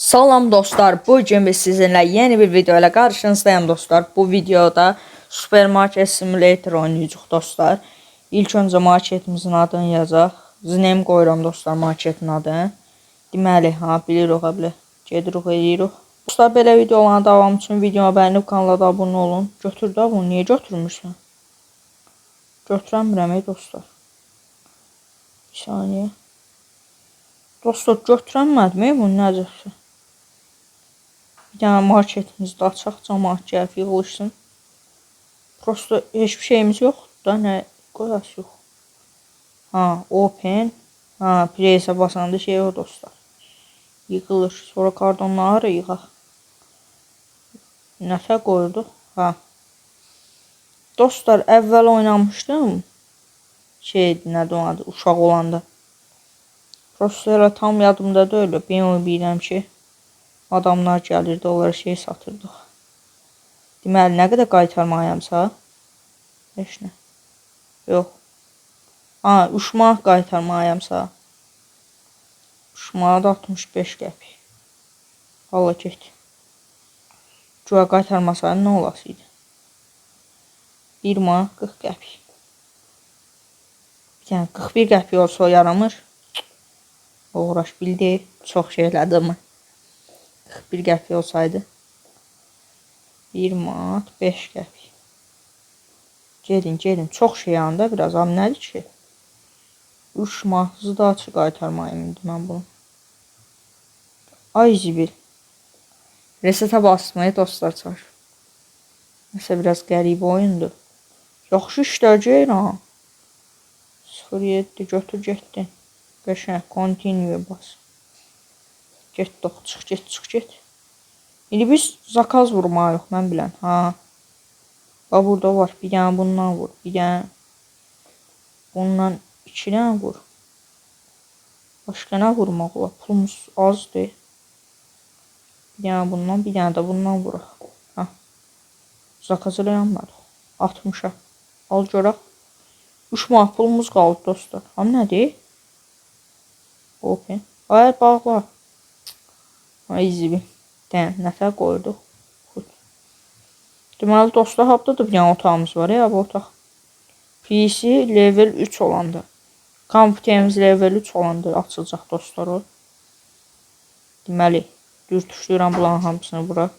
Salam dostlar, bugün biz sizinle yeni bir video ile karşınızdayım dostlar. Bu videoda Supermarket Simulator oynayacağıq dostlar. İlk önce marketimizin adını yazaq. Znem qoyuram dostlar marketin adını. Deməli, bilirik ablə. Gedirik edirik. Dostlar, belə videoların davamı üçün videoma bəyənib kanala da abunə olun. Götür də bunu, niyə götürmürsən? Götürəmirəm dostlar. Bir saniyə. Dostlar, götürəmədim bunu necəsə. Bir tane marketimizde açaq, cəmaət gəlib yığılışsın. Prosto hiçbir şeyimiz yoxdur da, nə qoyaq yox. Open. Place'e basanda şey o dostlar. Yığılır. Sonra kardonları yığaq. Nəsə qoyduq. Dostlar, əvvəl oynamışdım. Nədir onun adı, uşaq olanda. Prosto elə tam yadımda deyil. Ben onu bilirəm ki, adamlar gəlirdi, onlara şey satırdıq. Deməli, nə qədər qaytarmayamsa? Heç nə. Yox. 3 manat qaytarmayamsa? 3 manat 65 qəpik. Valla get. Güya qaytarmasaydım nə olasıydı? 1 manat 40 qəpik. Bir tane 41 qəpik olsa yaramır. Uğraş bildi. Çox şey elədi mi? 41 qəpik olsaydı 1 manat 5 qəpik. Gelin. Çox şey yanında biraz. Nədir ki? 3 manatı da açıq qaytarmayım indi mən bunu. Ay zibil. Resete basmayı dostlar çar. Nəsə biraz qəribə oyundur. Yaxşı işləyəcək ha. 07 götür getdin. Qəşəng continue bas. Çıx get. İndi biz zakaz vurmayıq, mən bilən. Burada var. Bir dənə bundan vur. Bir dənə bundan 2 dənə vur. Başqa nə vurmaq olar? Pulumuz azdır. Bir dənə bundan, bir dənə də bundan vuraq. Zakaz eləmədik. 60'a. Al görək. 3 manat pulumuz qaldı dostlar. Nədir? Open. Bağla. Ay zibil. Nəfər qoyduq. Deməli dostlar, haftada da bir dənə otağımız var bu otaq. PC level 3 olanda. Kompüterimiz level 3 olanda açılacaq dostlar o. Deməli, düz tuşlayıram bunların hamısını bura.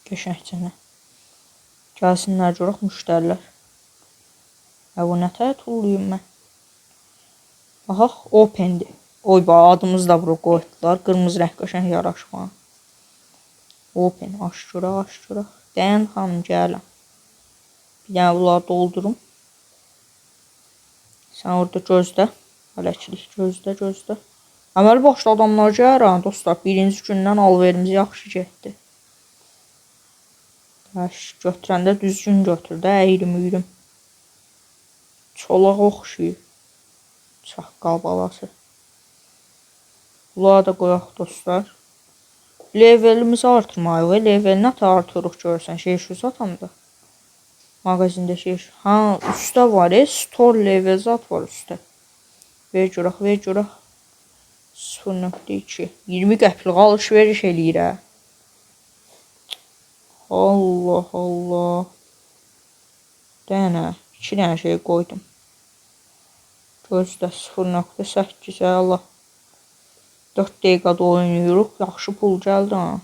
Qəşəngcənə. Gəlsinlər görək müştərilər. Bu nətər tulluyum mən? Baxaq, opendir. Oy adımızı da bura qoydular. Qırmızı rəng qəşəng yaraşma. Open, aç görək. Dayan xanım, gələm. Bir dənə bunları doldurum. Sən orada gözlə. Hələçilik gözlə. Əməli başlı adamlar gəlir dostlar. Birinci gündən alverimiz yaxşı getdi. Götürəndə düzgün götür də, əyrim. Çolaq oxşuyur. Çaqqal balası. Bunları da qoyaq dostlar. Levelimizi artırmayıq. Levelini artırıq görürsən. Şu satanda. Magazində üstə var. Store level zat var üstə. Ver görək. 0.2 20 qəplik alış-veriş eləyir. Allah. Dənə. 2 dənə şey qoydum. Gözlə 0.8 Allah. 4 dəqiqədə oynayırıq. Yaxşı pul gəldi ha.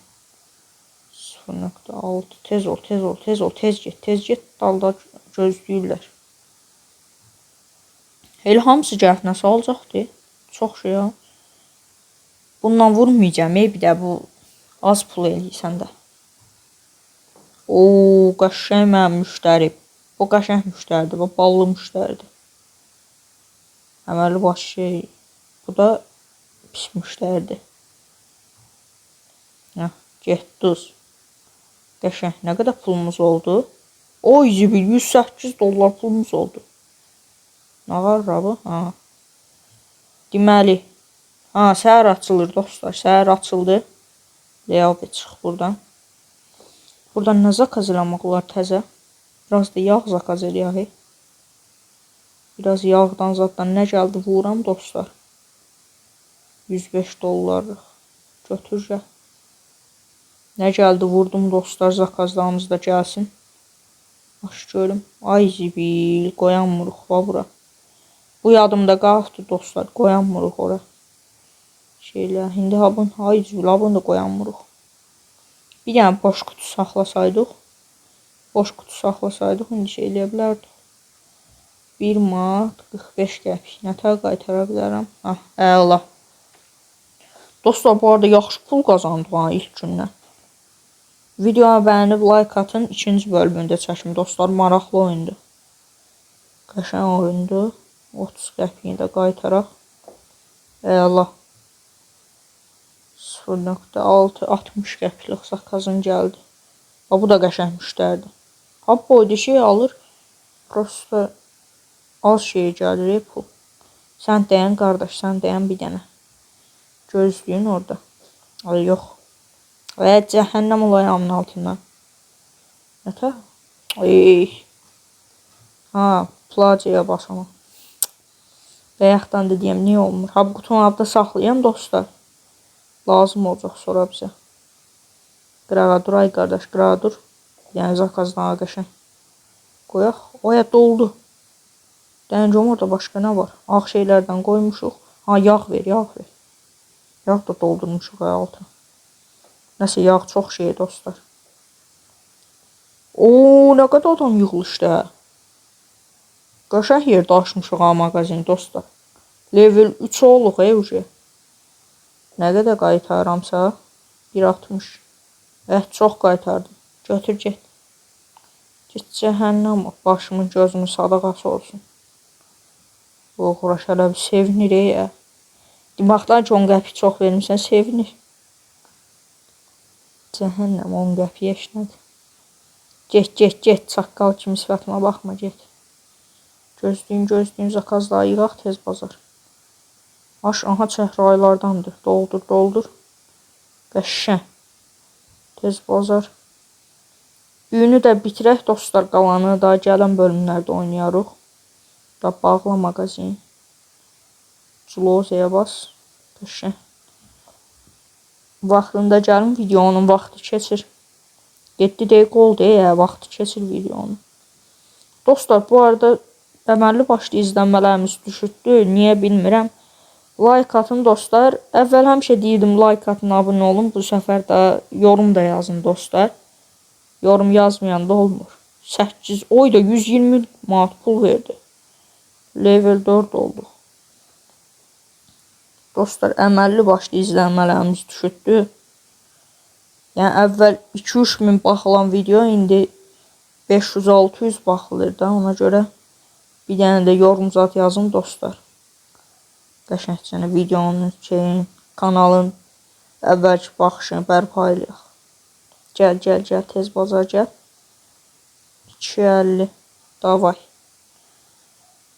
0.6 tez get. Dalda gözləyirlər. Elə hamısı gəlib nəsə alacaqdı. Çox şey ha. Bundan vurmayacağım. Bir də bu az pul eləyirsən də. Qəşəng mənim müştəri. Bu qəşəng müştəridir. Bu ballı müştəridir. Əməli baş şey. Bu da pis müştəridir. Getdiniz. Qəşəng. Nə qədər pulumuz oldu? Oy zibil, $108 pulumuz oldu. Nə var bu? Deməli. Səhər açılır dostlar. Səhər açıldı. Leave çıx buradan. Buradan nə zakaz eləmək olar təzə? Biraz da yağ zakaz eləyək. Biraz yağdan zatdan nə gəldi vuram dostlar. $105. Götür. Nə gəldi? Vurdum dostlar. Zakazlarımız da gəlsin. Aç görüm. Ay zibil. Qoyanmırıq bura. Bu yadımda qalxdı dostlar. Qoyanmırıq ora. Şeylər. İndi habın. Ay zibil. Habını da qoyanmırıq. Bir dənə boş kutu saxlasaydıq. Boş kutu saxlasaydıq. İndi şey eləyə bilərdik. 1 manat 45 qəpik. Nətər qaytara bilərəm? Əla. Dostlar, bu arada yaxşı pul qazandım ilk gündən. Videoya bəyənib like atın. İkinci bölümündə çəkim dostlar. Maraqlı oyundur. Qəşəng oyundur. 30 qəpiyini də qaytaraq. Əla. 0.6 60 qəpiklik zakazın gəldi. Bu da qəşəng müştəridir. Boyda şey alır. Prosta az şey gəlir pul. Sən deyən qardaş, sən deyən bir dənə. Gözlüyün orada. Ay yox. Cəhənnəm olayamın altından. Nətə? Plajaya basamam. Bayaqdan da deyəm, niyə olmur? Bu qutunu abda saxlayayım dostlar. Lazım olacaq sonra bizə. Qırağa dur ay qardaş, qırağa dur. Yəni zakazdan qəşəng. Qoyaq. Oya doldu. Dəncəm orada başqa nə var? Ağ şeylərdən qoymuşuq. Yağ ver, yağ ver. Yağ da doldurmuşuq altına. Nəsə yağ çox şey dostlar. Nə qədər adam yığılışdı. Qəşəng yerdə açmışıq mağazin dostlar. Level 3 oluq uca. Nə qədər qaytarıramsa 1.60. Çox qaytardım. Götür get. Get cəhənnəm. Başımın gözümün sadaqası olsun. Uğraş hələ bir sevinir ya. Demaqdan ki 10 qəpik çox vermişsən sevinir. Cəhənnəm 10 qəpik eşnədir. Get. Çaqqal kimi sifətimə baxma get. Gözlüyün zakazları yığaq tez bazar. Aha çəhraylardandır. Doldur. Qəşəng. Tez bazar. Düyünü də bitirək dostlar, qalanı da gələn bölümlərdə oynayarıq. Da bağla mağazin. Closeye bas. Qəşəng. Vaxtında gəlin, videonun vaxtı keçir. 7 dəqiqə oldu vaxtı keçir videonun. Dostlar, bu arada əməlli başlı izlənmələrimiz düşürdü. Niyə bilmirəm. Like atın dostlar. Əvvəl həmişə deyirdim like atın, abunə olun. Bu səfər də yorum da yazın dostlar. Yorum yazmayan da olmur. 8, oy da 120 manat pul verdi. Level 4 oldu. Dostlar, əməlli başlı izlənmələrimiz düşürdü. Yəni əvvəl 2-3 min baxılan video indi 500-600 baxılır da. Ona görə bir dənə də yorum zat yazın dostlar. Qəşəngcə videonun kanalın əvvəlki baxışını bərpa eləyək. Gəl tez bazar gəl. 250 davay.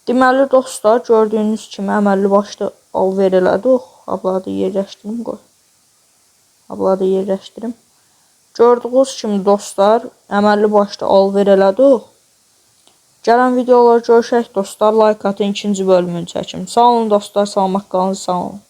Deməli dostlar, gördüyünüz kimi əməlli başlı alver elədik. Abladı yerləşdirim qoy. Abladı yerləşdirim. Gördüyünüz kimi dostlar, əməlli başlı alver elədik. Gələn videolar görüşək dostlar. Like atın, ikinci bölümünü çəkim. Sağ olun dostlar, salamat qalın, sağ olun.